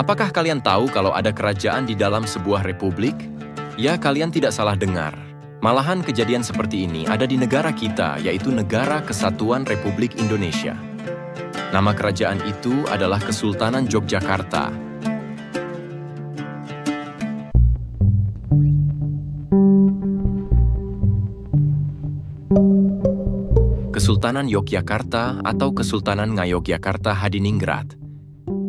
Apakah kalian tahu kalau ada kerajaan di dalam sebuah republik? Ya, kalian tidak salah dengar. Malahan kejadian seperti ini ada di negara kita, yaitu Negara Kesatuan Republik Indonesia. Nama kerajaan itu adalah Kesultanan Yogyakarta. Kesultanan Yogyakarta atau Kesultanan Ngayogyakarta Hadiningrat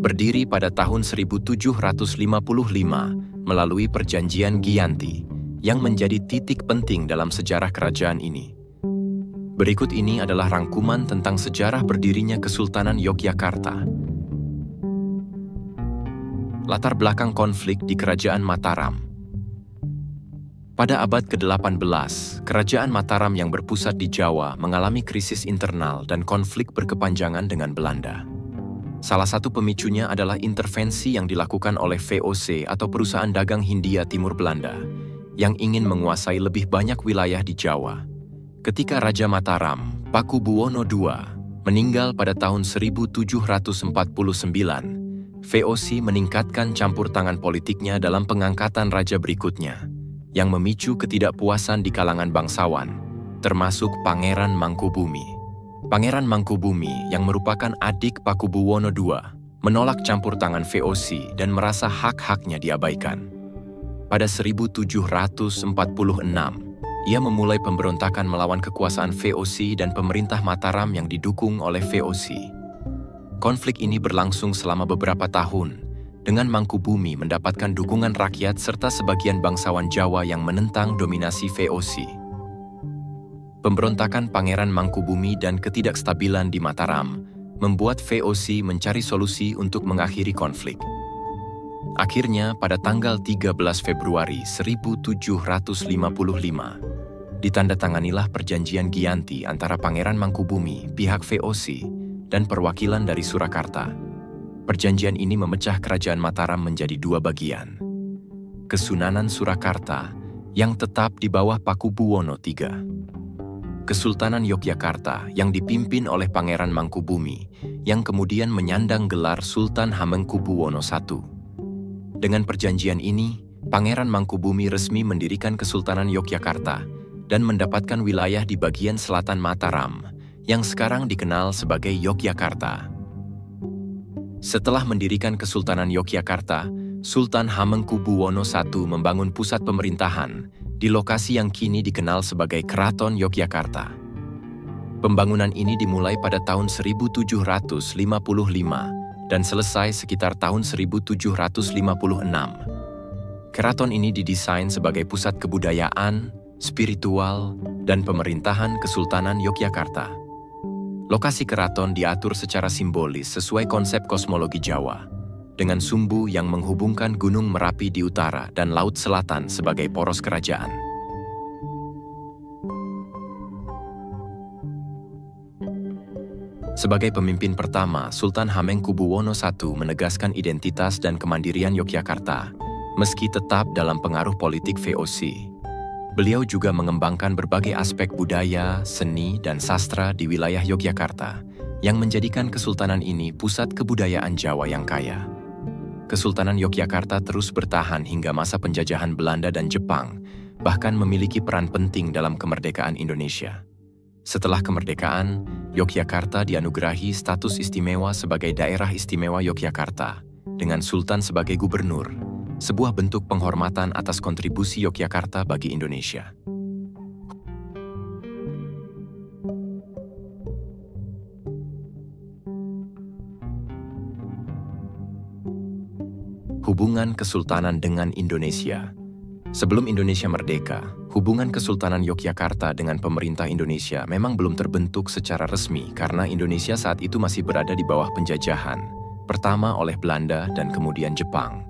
berdiri pada tahun 1755 melalui Perjanjian Giyanti yang menjadi titik penting dalam sejarah kerajaan ini. Berikut ini adalah rangkuman tentang sejarah berdirinya Kesultanan Yogyakarta. Latar belakang konflik di Kerajaan Mataram. Pada abad ke-18, Kerajaan Mataram yang berpusat di Jawa mengalami krisis internal dan konflik berkepanjangan dengan Belanda. Salah satu pemicunya adalah intervensi yang dilakukan oleh VOC atau Perusahaan Dagang Hindia Timur Belanda yang ingin menguasai lebih banyak wilayah di Jawa. Ketika Raja Mataram, Pakubuwono II, meninggal pada tahun 1749, VOC meningkatkan campur tangan politiknya dalam pengangkatan raja berikutnya, yang memicu ketidakpuasan di kalangan bangsawan, termasuk Pangeran Mangkubumi. Pangeran Mangkubumi yang merupakan adik Pakubuwono II menolak campur tangan VOC dan merasa hak-haknya diabaikan. Pada 1746, ia memulai pemberontakan melawan kekuasaan VOC dan pemerintah Mataram yang didukung oleh VOC. Konflik ini berlangsung selama beberapa tahun, dengan Mangkubumi mendapatkan dukungan rakyat serta sebagian bangsawan Jawa yang menentang dominasi VOC. Pemberontakan Pangeran Mangkubumi dan ketidakstabilan di Mataram membuat VOC mencari solusi untuk mengakhiri konflik. Akhirnya, pada tanggal 13 Februari 1755, ditandatanganilah Perjanjian Giyanti antara Pangeran Mangkubumi, pihak VOC, dan perwakilan dari Surakarta. Perjanjian ini memecah Kerajaan Mataram menjadi dua bagian. Kesunanan Surakarta yang tetap di bawah Pakubuwono III. Kesultanan Yogyakarta yang dipimpin oleh Pangeran Mangkubumi yang kemudian menyandang gelar Sultan Hamengkubuwono I. Dengan perjanjian ini, Pangeran Mangkubumi resmi mendirikan Kesultanan Yogyakarta dan mendapatkan wilayah di bagian selatan Mataram yang sekarang dikenal sebagai Yogyakarta. Setelah mendirikan Kesultanan Yogyakarta, Sultan Hamengkubuwono I membangun pusat pemerintahan di lokasi yang kini dikenal sebagai Keraton Yogyakarta. Pembangunan ini dimulai pada tahun 1755 dan selesai sekitar tahun 1756. Keraton ini didesain sebagai pusat kebudayaan, spiritual, dan pemerintahan Kesultanan Yogyakarta. Lokasi keraton diatur secara simbolis sesuai konsep kosmologi Jawa, dengan sumbu yang menghubungkan Gunung Merapi di utara dan Laut Selatan sebagai poros kerajaan. Sebagai pemimpin pertama, Sultan Hamengkubuwono I menegaskan identitas dan kemandirian Yogyakarta, meski tetap dalam pengaruh politik VOC. Beliau juga mengembangkan berbagai aspek budaya, seni, dan sastra di wilayah Yogyakarta, yang menjadikan kesultanan ini pusat kebudayaan Jawa yang kaya. Kesultanan Yogyakarta terus bertahan hingga masa penjajahan Belanda dan Jepang, bahkan memiliki peran penting dalam kemerdekaan Indonesia. Setelah kemerdekaan, Yogyakarta dianugerahi status istimewa sebagai Daerah Istimewa Yogyakarta, dengan Sultan sebagai gubernur, sebuah bentuk penghormatan atas kontribusi Yogyakarta bagi Indonesia. Hubungan Kesultanan dengan Indonesia. Sebelum Indonesia merdeka, hubungan Kesultanan Yogyakarta dengan pemerintah Indonesia memang belum terbentuk secara resmi karena Indonesia saat itu masih berada di bawah penjajahan, pertama oleh Belanda dan kemudian Jepang.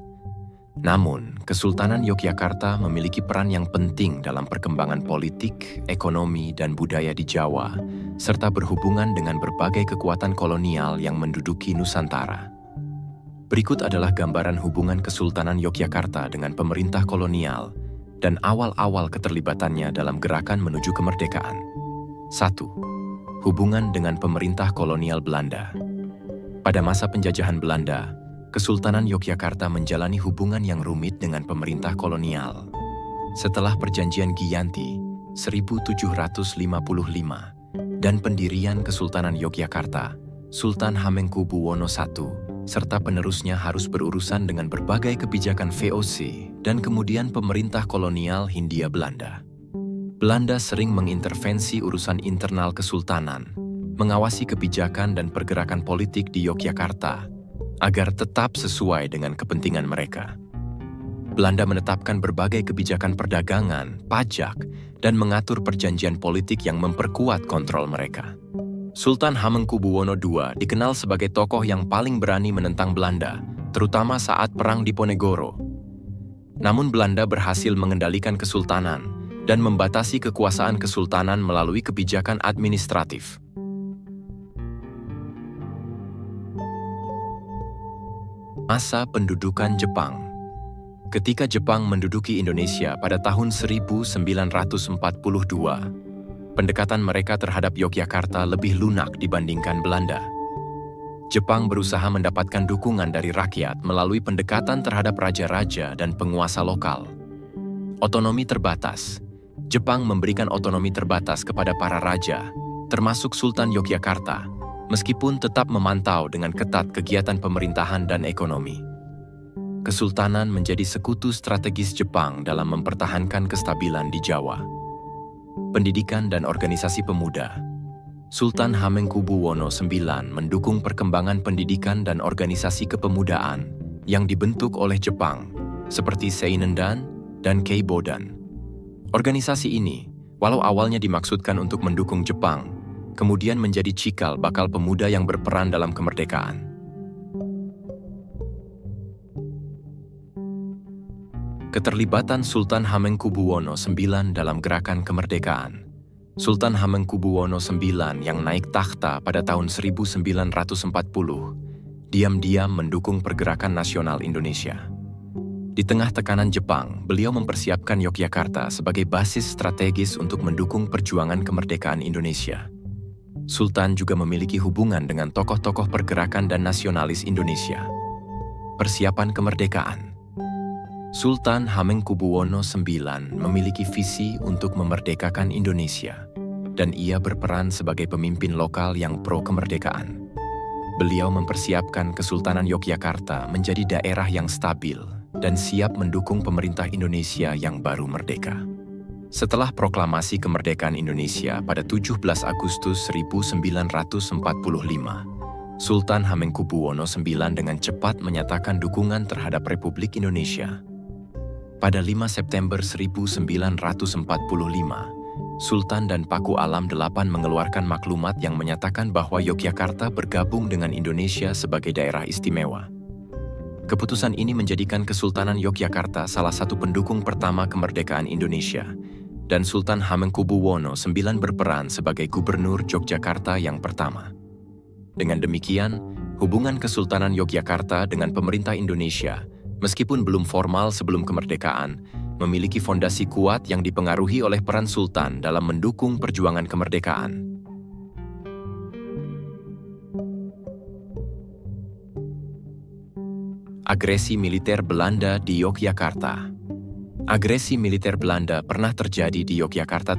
Namun, Kesultanan Yogyakarta memiliki peran yang penting dalam perkembangan politik, ekonomi, dan budaya di Jawa, serta berhubungan dengan berbagai kekuatan kolonial yang menduduki Nusantara. Berikut adalah gambaran hubungan Kesultanan Yogyakarta dengan pemerintah kolonial dan awal-awal keterlibatannya dalam gerakan menuju kemerdekaan. 1. Hubungan dengan pemerintah kolonial Belanda. Pada masa penjajahan Belanda, Kesultanan Yogyakarta menjalani hubungan yang rumit dengan pemerintah kolonial. Setelah Perjanjian Giyanti 1755 dan pendirian Kesultanan Yogyakarta, Sultan Hamengkubuwono I serta penerusnya harus berurusan dengan berbagai kebijakan VOC dan kemudian pemerintah kolonial Hindia Belanda. Belanda sering mengintervensi urusan internal kesultanan, mengawasi kebijakan dan pergerakan politik di Yogyakarta, agar tetap sesuai dengan kepentingan mereka. Belanda menetapkan berbagai kebijakan perdagangan, pajak, dan mengatur perjanjian politik yang memperkuat kontrol mereka. Sultan Hamengkubuwono II dikenal sebagai tokoh yang paling berani menentang Belanda, terutama saat Perang Diponegoro. Namun Belanda berhasil mengendalikan kesultanan dan membatasi kekuasaan kesultanan melalui kebijakan administratif. Masa pendudukan Jepang. Ketika Jepang menduduki Indonesia pada tahun 1942, pendekatan mereka terhadap Yogyakarta lebih lunak dibandingkan Belanda. Jepang berusaha mendapatkan dukungan dari rakyat melalui pendekatan terhadap raja-raja dan penguasa lokal. Otonomi terbatas. Jepang memberikan otonomi terbatas kepada para raja, termasuk Sultan Yogyakarta, meskipun tetap memantau dengan ketat kegiatan pemerintahan dan ekonomi. Kesultanan menjadi sekutu strategis Jepang dalam mempertahankan kestabilan di Jawa. Pendidikan dan organisasi pemuda. Sultan Hamengkubuwono IX mendukung perkembangan pendidikan dan organisasi kepemudaan yang dibentuk oleh Jepang, seperti Seinendan dan Keibodan. Organisasi ini, walau awalnya dimaksudkan untuk mendukung Jepang, kemudian menjadi cikal bakal pemuda yang berperan dalam kemerdekaan. Keterlibatan Sultan Hamengkubuwono IX dalam gerakan kemerdekaan. Sultan Hamengkubuwono IX yang naik takhta pada tahun 1940, diam-diam mendukung pergerakan nasional Indonesia. Di tengah tekanan Jepang, beliau mempersiapkan Yogyakarta sebagai basis strategis untuk mendukung perjuangan kemerdekaan Indonesia. Sultan juga memiliki hubungan dengan tokoh-tokoh pergerakan dan nasionalis Indonesia. Persiapan kemerdekaan. Sultan Hamengkubuwono IX memiliki visi untuk memerdekakan Indonesia, dan ia berperan sebagai pemimpin lokal yang pro-kemerdekaan. Beliau mempersiapkan Kesultanan Yogyakarta menjadi daerah yang stabil dan siap mendukung pemerintah Indonesia yang baru merdeka. Setelah proklamasi kemerdekaan Indonesia pada 17 Agustus 1945, Sultan Hamengkubuwono IX dengan cepat menyatakan dukungan terhadap Republik Indonesia. Pada 5 September 1945, Sultan dan Paku Alam VIII mengeluarkan maklumat yang menyatakan bahwa Yogyakarta bergabung dengan Indonesia sebagai daerah istimewa. Keputusan ini menjadikan Kesultanan Yogyakarta salah satu pendukung pertama kemerdekaan Indonesia, dan Sultan Hamengkubuwono IX berperan sebagai Gubernur Yogyakarta yang pertama. Dengan demikian, hubungan Kesultanan Yogyakarta dengan pemerintah Indonesia, meskipun belum formal sebelum kemerdekaan, memiliki fondasi kuat yang dipengaruhi oleh peran Sultan dalam mendukung perjuangan kemerdekaan. Agresi militer Belanda di Yogyakarta. Agresi militer Belanda pernah terjadi di Yogyakarta.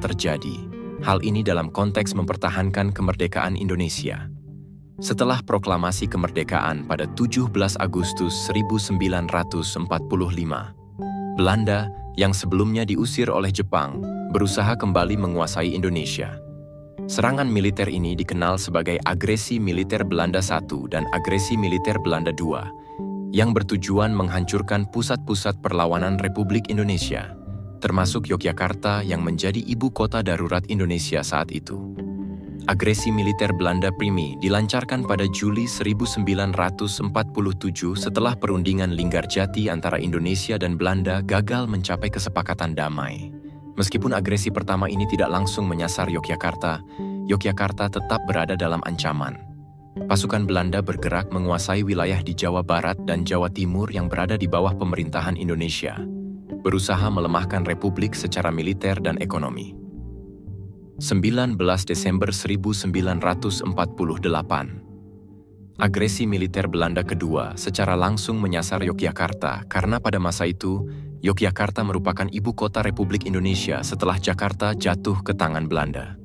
Hal ini dalam konteks mempertahankan kemerdekaan Indonesia. Setelah proklamasi kemerdekaan pada 17 Agustus 1945, Belanda yang sebelumnya diusir oleh Jepang berusaha kembali menguasai Indonesia. Serangan militer ini dikenal sebagai Agresi Militer Belanda I dan Agresi Militer Belanda II, yang bertujuan menghancurkan pusat-pusat perlawanan Republik Indonesia, termasuk Yogyakarta yang menjadi ibu kota darurat Indonesia saat itu. Agresi militer Belanda Primi dilancarkan pada Juli 1947 setelah perundingan Linggarjati antara Indonesia dan Belanda gagal mencapai kesepakatan damai. Meskipun agresi pertama ini tidak langsung menyasar Yogyakarta, Yogyakarta tetap berada dalam ancaman. Pasukan Belanda bergerak menguasai wilayah di Jawa Barat dan Jawa Timur yang berada di bawah pemerintahan Indonesia, berusaha melemahkan Republik secara militer dan ekonomi. 19 Desember 1948. Agresi militer Belanda kedua secara langsung menyasar Yogyakarta karena pada masa itu, Yogyakarta merupakan ibu kota Republik Indonesia setelah Jakarta jatuh ke tangan Belanda.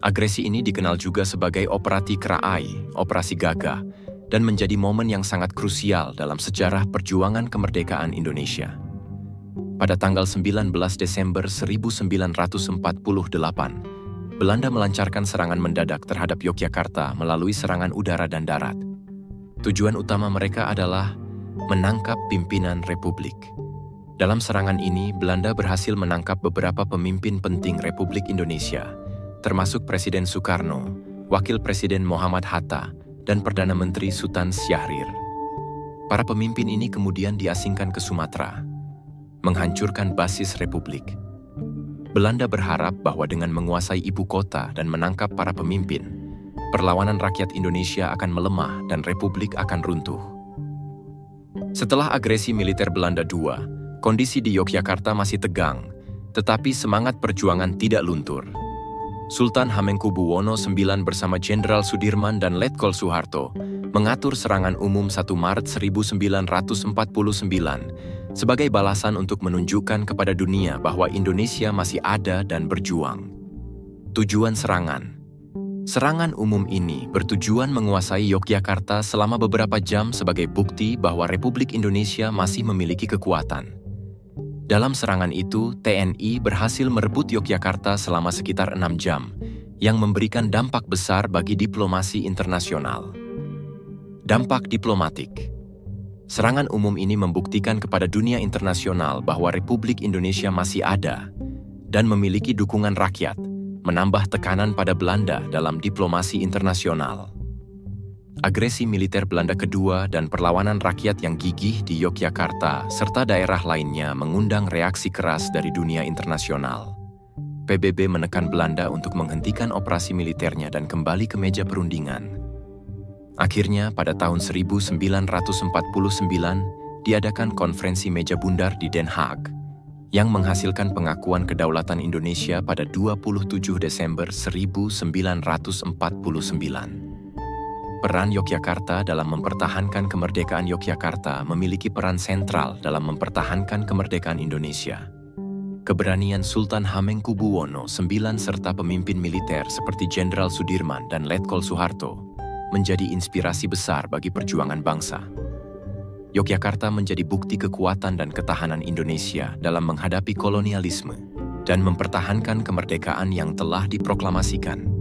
Agresi ini dikenal juga sebagai Operasi Kraai, Operasi Gagah, dan menjadi momen yang sangat krusial dalam sejarah perjuangan kemerdekaan Indonesia. Pada tanggal 19 Desember 1948, Belanda melancarkan serangan mendadak terhadap Yogyakarta melalui serangan udara dan darat. Tujuan utama mereka adalah menangkap pimpinan Republik. Dalam serangan ini, Belanda berhasil menangkap beberapa pemimpin penting Republik Indonesia, termasuk Presiden Soekarno, Wakil Presiden Muhammad Hatta, dan Perdana Menteri Sultan Syahrir. Para pemimpin ini kemudian diasingkan ke Sumatera, menghancurkan basis Republik. Belanda berharap bahwa dengan menguasai ibu kota dan menangkap para pemimpin, perlawanan rakyat Indonesia akan melemah dan Republik akan runtuh. Setelah agresi militer Belanda II, kondisi di Yogyakarta masih tegang, tetapi semangat perjuangan tidak luntur. Sultan Hamengkubuwono IX bersama Jenderal Sudirman dan Letkol Soeharto mengatur serangan umum 1 Maret 1949 sebagai balasan untuk menunjukkan kepada dunia bahwa Indonesia masih ada dan berjuang. Tujuan serangan. Serangan umum ini bertujuan menguasai Yogyakarta selama beberapa jam sebagai bukti bahwa Republik Indonesia masih memiliki kekuatan. Dalam serangan itu, TNI berhasil merebut Yogyakarta selama sekitar 6 jam, yang memberikan dampak besar bagi diplomasi internasional. Dampak diplomatik. Serangan umum ini membuktikan kepada dunia internasional bahwa Republik Indonesia masih ada dan memiliki dukungan rakyat, menambah tekanan pada Belanda dalam diplomasi internasional. Agresi militer Belanda kedua dan perlawanan rakyat yang gigih di Yogyakarta serta daerah lainnya mengundang reaksi keras dari dunia internasional. PBB menekan Belanda untuk menghentikan operasi militernya dan kembali ke meja perundingan. Akhirnya, pada tahun 1949, diadakan konferensi meja bundar di Den Haag, yang menghasilkan pengakuan kedaulatan Indonesia pada 27 Desember 1949. Peran Yogyakarta dalam mempertahankan kemerdekaan Yogyakarta memiliki peran sentral dalam mempertahankan kemerdekaan Indonesia. Keberanian Sultan Hamengkubuwono IX serta pemimpin militer seperti Jenderal Sudirman dan Letkol Soeharto menjadi inspirasi besar bagi perjuangan bangsa. Yogyakarta menjadi bukti kekuatan dan ketahanan Indonesia dalam menghadapi kolonialisme dan mempertahankan kemerdekaan yang telah diproklamasikan.